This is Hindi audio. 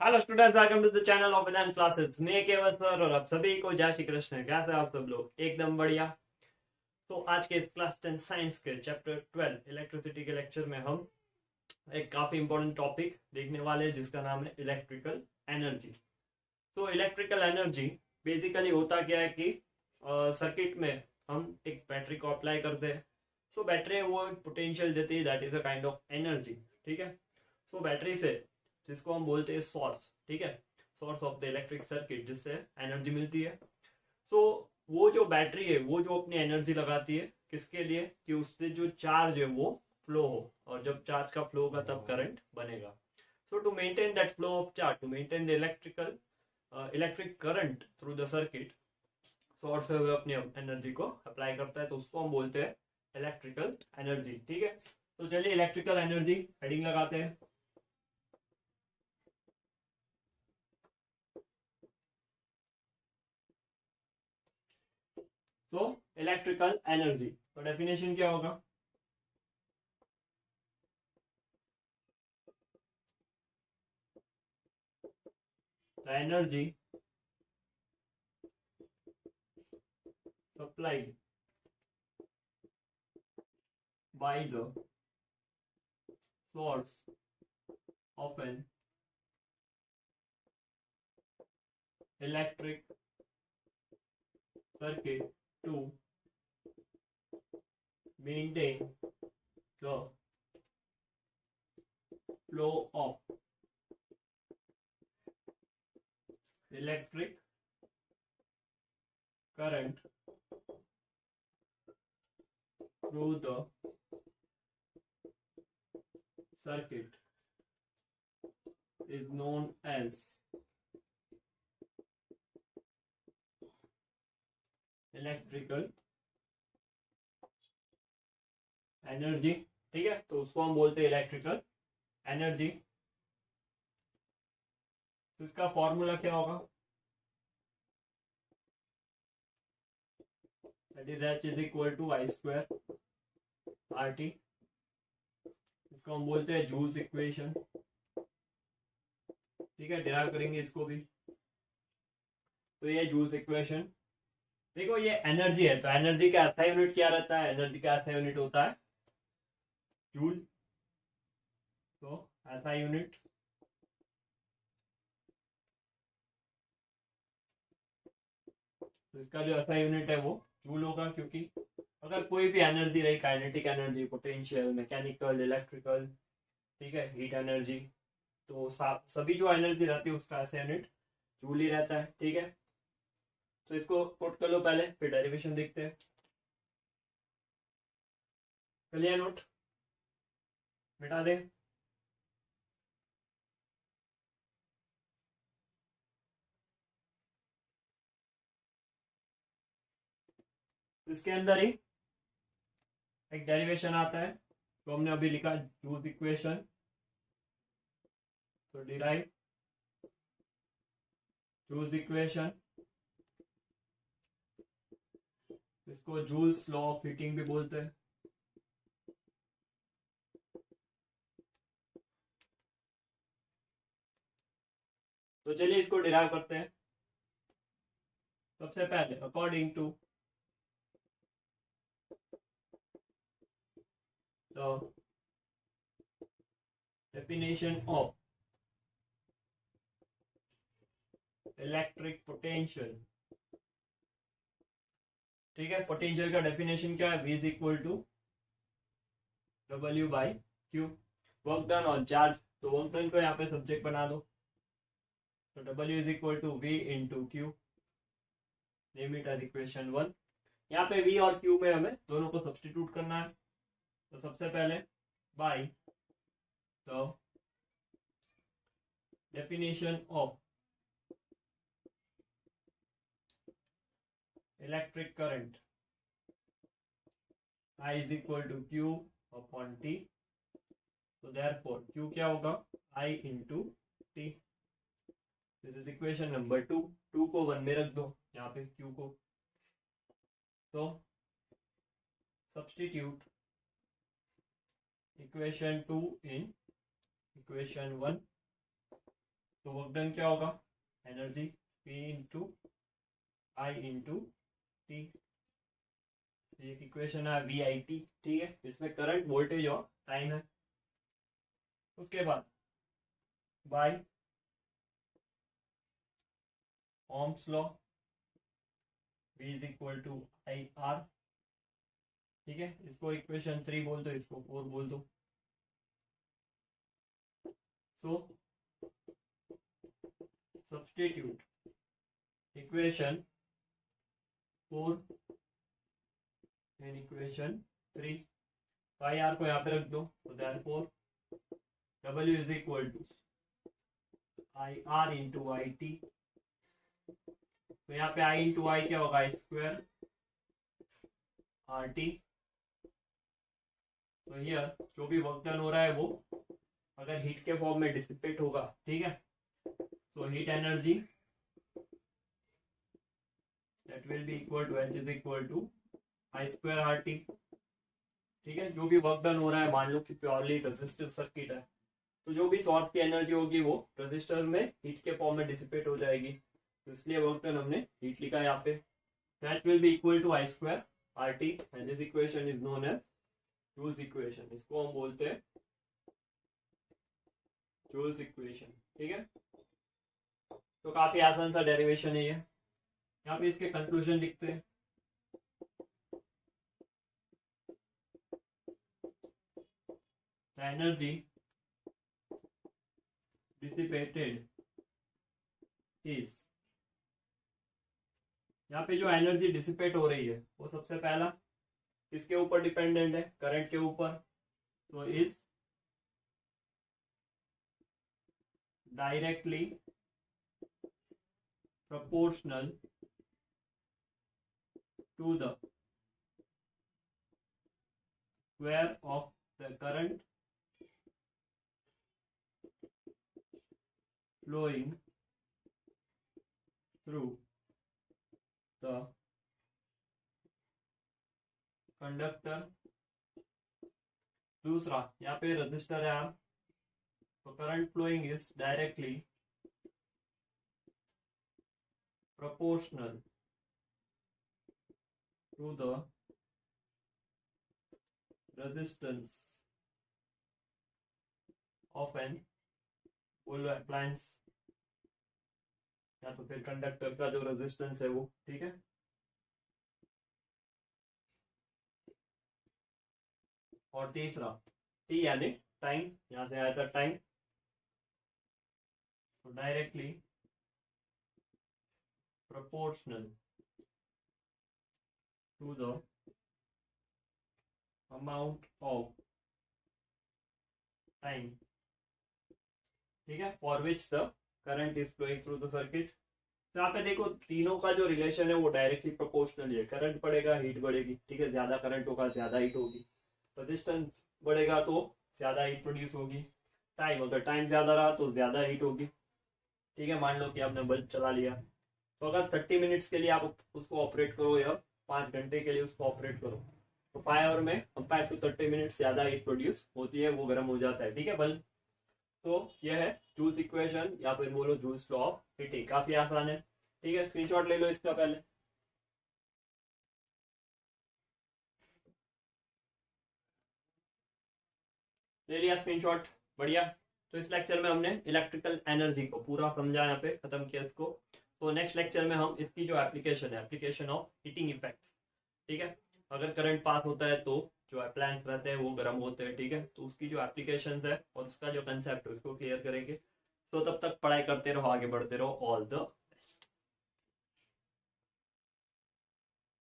Hello students, welcome to the channel of Vedant classes. मैं केवल सर और आप सभी को जय श्री कृष्ण। कैसे हैं आप सब लोग? एकदम बढ़िया। तो आज के क्लास 10 साइंस के चैप्टर 12 इलेक्ट्रिसिटी के लेक्चर में हम एक काफी इंपॉर्टेंट टॉपिक देखने वाले हैं जिसका नाम है इलेक्ट्रिकल एनर्जी। तो इलेक्ट्रिकल एनर्जी बेसिकली होता क्या है कि सर्किट में हम एक बैटरी को अप्लाई करते हैं। सो बैटरी वो एक पोटेंशियल देती है, that is a kind of energy. ठीक है। सो बैटरी से, जिसको हम बोलते हैं सोर्स, ठीक है, source of the electric circuit, जिससे एनर्जी मिलती है। सो वो जो बैटरी है वो जो अपनी एनर्जी लगाती है किसके लिए, कि उससे जो चार्ज है वो फ्लो हो, और जब चार्ज का फ्लो होगा तब करंट बनेगा। So to maintain that flow of charge, to maintain the electric current through the circuit, source से वो अपनी एनर्जी को अप्लाई करता है, तो उसको हम बोलते हैं इलेक्ट्रिकल एनर्जी। ठीक है। तो चलिए इलेक्ट्रिकल एनर्जी हेडिंग लगाते हैं। सो इलेक्ट्रिकल एनर्जी, तो डेफिनेशन क्या होगा? The energy supplied by the source of an electric circuit to maintain the flow of electric current through the circuit is known as electrical energy. ठीक है, तो उसको हम बोलते हैं इलेक्ट्रिकल एनर्जी। तो इसका फॉर्मूला क्या होगा? That is H is equal to I square R T. इसको हम बोलते हैं जूल्स इक्वेशन। ठीक है, डिराइव करेंगे इसको भी। तो ये जूल्स इक्वेशन। देखो ये एनर्जी है, तो एनर्जी का ऐसा यूनिट क्या रहता है? एनर्जी का ऐसा यूनिट होता है जूल। तो ऐसा यूनिट, तो इसका जो ऐसा यूनिट है वो जूल होगा, क्योंकि अगर कोई भी एनर्जी रही, kinetic energy, potential, mechanical, electrical, ठीक है, हीट एनर्जी, तो सभी जो एनर्जी रहती है उसका ऐसा यूनिट जूल ही रहता है। ठीक है। तो इसको पुट कर लो पहले, फिर डेरिवेशन देखते हैं। चलिए नोट मिटा दे। इसके अंदर ही एक डेरिवेशन आता है, तो हमने अभी लिखा जूल्स इक्वेशन। तो डिराइव जूल्स इक्वेशन, इसको जूल्स लॉ ऑफ हीटिंग भी बोलते हैं। तो चलिए इसको डिराइव करते हैं। सबसे पहले according to the definition of electric potential. ठीक है, पोटेंशियल का डेफिनेशन क्या है? V is equal to W by Q, work done on charge. तो वर्क डन को यहाँ पे सब्जेक्ट बना दो। तो W is equal to V into Q, name it as equation 1। यहाँ पे V और Q में हमें दोनों को सब्सटीट्यूट करना है। तो सबसे पहले by the definition of electric current, I is equal to Q upon T। तो देयरफॉर Q क्या होगा? I into T। This is equation number 2। 2 को 1 में रख दो यहाँ पे Q को। तो सब्सटीट्यूट इक्वेशन 2 इन इक्वेशन 1। तो वर्क डन क्या होगा, energy P into I into T, एक इक्वेशन है VIT, ठीक है, इसमें करंट, वोल्टेज और टाइम है। उसके बाद by Ohm's law V is equal to IR, ठीक है, इसको इक्वेशन 3 बोल दो, इसको 4 बोल दो। So substitute equation 4 and equation 3, IR को यहाँ पे रख दो, so therefore W is equal to IR into IT, तो यहाँ पे I into I क्या होगा, स्क्वायर RT। तो हियर जो भी वर्क डन हो रहा है वो अगर हीट के फॉर्म में डिसिपेट होगा, ठीक है, तो heat energy that will be equal to H is equal to I square RT, ठीक है। जो भी वर्क डन हो रहा है, मान लो कि प्योरली रेजिस्टिव सर्किट है, तो जो भी सोर्स की एनर्जी होगी वो रेजिस्टर में हीट के फॉर्म में डिसिपेट हो जाएगी, तो इसलिए वर्क डन हमने हीट लिखा है यहाँ पे, that will be equal to I square RT and this equation is known as Joule's equation, इसको हम बोलते हैं जूल्स इक्वेशन, ठीक है। तो काफी आसान सा डेरिवेशन है ये। यहाँ पे इसके कंक्लूजन लिखते हैं, the energy dissipated is, यहाँ पे जो एनर्जी डिसिपेट हो रही है वो सबसे पहला किसके ऊपर डिपेंडेंट है, करंट के ऊपर, तो is directly proportional to the square of the current flowing through the conductor। दूसरा, यहाँ पे रजिस्टर है आप, तो current following is directly proportional to the resistance of an बोलो appliance, या तो फिर कंडक्टर का जो रेजिस्टेंस है वो, ठीक है। और तीसरा टी यानी टाइम, यहां से आया था टाइम, तो directly proportional to the amount of time, ठीक है, for which the current is flowing through the circuit। तो यहाँ पे देखो तीनों का जो रिलेशन है वो डायरेक्टली प्रोपोर्शनल है, करंट बढ़ेगा हीट बढ़ेगी, ठीक है, ज्यादा करंट होगा ज्यादा हीट होगी, रेजिस्टेंस बढ़ेगा तो ज्यादा हीट प्रोड्यूस होगी, टाइम अगर टाइम ज्यादा रहा तो ज्यादा हीट होगी, ठीक है। मान लो कि आपने बल्ब चला लिया, तो अगर 30 मिनट्स के लिए आप उसको ऑपरेट करो या 5 घंटे के लिए उसको ऑपरेट करो, तो 5 आवर में कंपेयर टू 30 मिनट्स ज्यादा हीट प्रोड्यूस होती है, वो गर्म हो जाता है, ठीक है बल्ब। तो यह है जूल्स इक्वेशन या फिर बोलो जूल्स लॉ ऑफ हीटिंग, काफी आसान है, ठीक है। स्क्रीनशॉट ले लो इसका पहले, ले लिया स्क्रीनशॉट, बढ़िया। तो इस लेक्चर में हमने इलेक्ट्रिकल एनर्जी को पूरा समझा, यहाँ पे खत्म किया इसको। तो नेक्स्ट लेक्चर में हम इसकी जो एप्लीकेशन है, एप्लीकेशन ऑफ हीटिंग इफेक्ट, ठीक है, अगर करंट पास होता है तो जो अप्लायंस रहते हैं वो गर्म होते हैं, ठीक है, तो उसकी जो एप्लीकेशंस है और उसका जो कंसेप्ट है उसको क्लियर करेंगे। तो तब तक पढ़ाई करते रहो, आगे बढ़ते रहो। All the best.